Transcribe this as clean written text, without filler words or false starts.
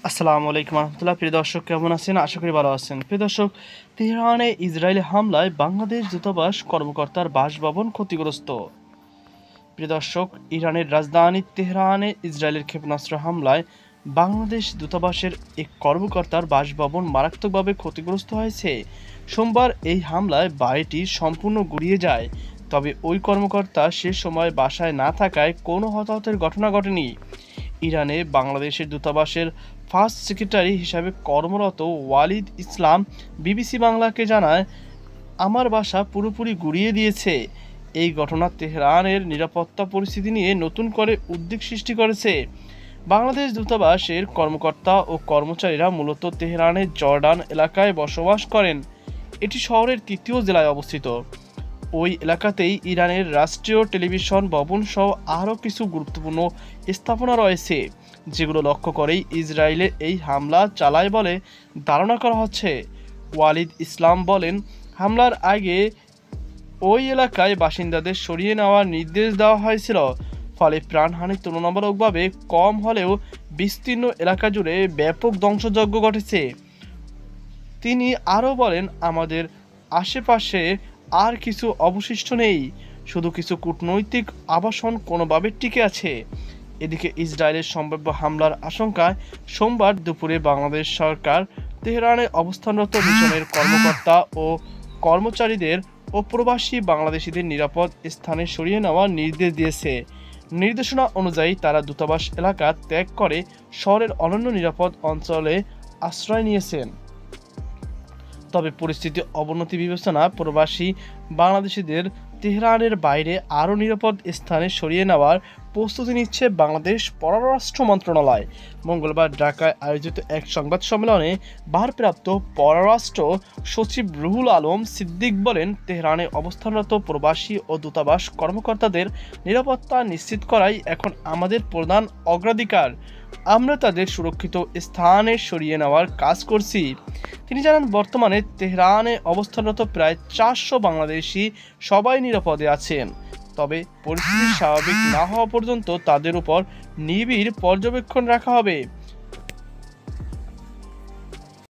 আসসালামু আলাইকুম রহমতুল্লাহ। প্রিয় দর্শক, কেমন আছেন? আশা করি ভালো আছেন। প্রিয় দর্শক, তেহরানে ইসরায়েলি হামলায় বাংলাদেশ দূতাবাস কর্মকর্তার বাসভবন ক্ষতিগ্রস্ত। প্রিয় দর্শক, ইরানের রাজধানী তেহরানে ইসরায়েলের ক্ষেপণাস্ত্র হামলায় বাংলাদেশ দূতাবাসের এক কর্মকর্তার বাসভবন মারাত্মকভাবে ক্ষতিগ্রস্ত হয়েছে। সোমবার এই হামলায় বাড়িটি সম্পূর্ণ গুড়িয়ে যায়, তবে ওই কর্মকর্তা সে সময় বাসায় না থাকায় কোনো হতাহতের ঘটনা ঘটেনি। ইরানে বাংলাদেশের দূতাবাসের ফার্স্ট সেক্রেটারি হিসাবে কর্মরত ওয়ালিদ ইসলাম বিবিসি বাংলাকে জানায়, আমার বাসা পুরোপুরি গুড়িয়ে দিয়েছে। এই ঘটনা তেহরানের নিরাপত্তা পরিস্থিতি নিয়ে নতুন করে উদ্বেগ সৃষ্টি করেছে। বাংলাদেশ দূতাবাসের কর্মকর্তা ও কর্মচারীরা মূলত তেহরানের জর্ডান এলাকায় বসবাস করেন। এটি শহরের তৃতীয় জেলায় অবস্থিত। ওই এলাকাতেই ইরানের রাষ্ট্রীয় টেলিভিশন ভবন সহ আরও কিছু গুরুত্বপূর্ণ স্থাপনা রয়েছে, যেগুলো লক্ষ্য করেই ইসরায়েলের এই হামলা চালায় বলে ধারণা করা হচ্ছে। ওয়ালিদ ইসলাম বলেন, হামলার আগে ওই এলাকায় বাসিন্দাদের সরিয়ে নেওয়ার নির্দেশ দেওয়া হয়েছিল, ফলে প্রাণহানি তুলনামূলকভাবে কম হলেও বিস্তীর্ণ এলাকা জুড়ে ব্যাপক ধ্বংসযজ্ঞ ঘটেছে। তিনি আরও বলেন, আমাদের আশেপাশে আর কিছু অবশিষ্ট নেই, শুধু কিছু কূটনৈতিক আবাসন কোনোভাবে টিকে আছে। এদিকে ইসরায়েলের সম্ভাব্য হামলার আশঙ্কায় সোমবার দুপুরে বাংলাদেশ সরকার তেহরানে অবস্থানরত মিশনের কর্মকর্তা ও কর্মচারীদের ও প্রবাসী বাংলাদেশিদের নিরাপদ স্থানে সরিয়ে নেওয়ার নির্দেশ দিয়েছে। নির্দেশনা অনুযায়ী তারা দূতাবাস এলাকা ত্যাগ করে শহরের অনন্য নিরাপদ অঞ্চলে আশ্রয় নিয়েছেন। তবে পরিস্থিতি অবনতি বিবেচনা প্রবাসী বাংলাদেশিদের তেহরানের বাইরে আরও নিরাপদ স্থানে সরিয়ে নেওয়ার প্রস্তুতি নিচ্ছে বাংলাদেশ পররাষ্ট্র মন্ত্রণালয়। মঙ্গলবার ঢাকায় আয়োজিত এক সংবাদ সম্মেলনে ভারপ্রাপ্ত পররাষ্ট্র সচিব রুহুল আলম সিদ্দিক বলেন, তেহরানে অবস্থানরত প্রবাসী ও দূতাবাস কর্মকর্তাদের নিরাপত্তা নিশ্চিত করাই এখন আমাদের প্রধান অগ্রাধিকার। আমরা তাদের সুরক্ষিত স্থানে সরিয়ে নেওয়ার কাজ করছি। তিনি জানান, বর্তমানে তেহরানে অবস্থানরত প্রায় 400 বাংলাদেশি সবাই নিরাপদে আছেন, তবে পরিস্থিতি স্বাভাবিক না হওয়া পর্যন্ত তাদের উপর নিবিড় পর্যবেক্ষণ রাখা হবে।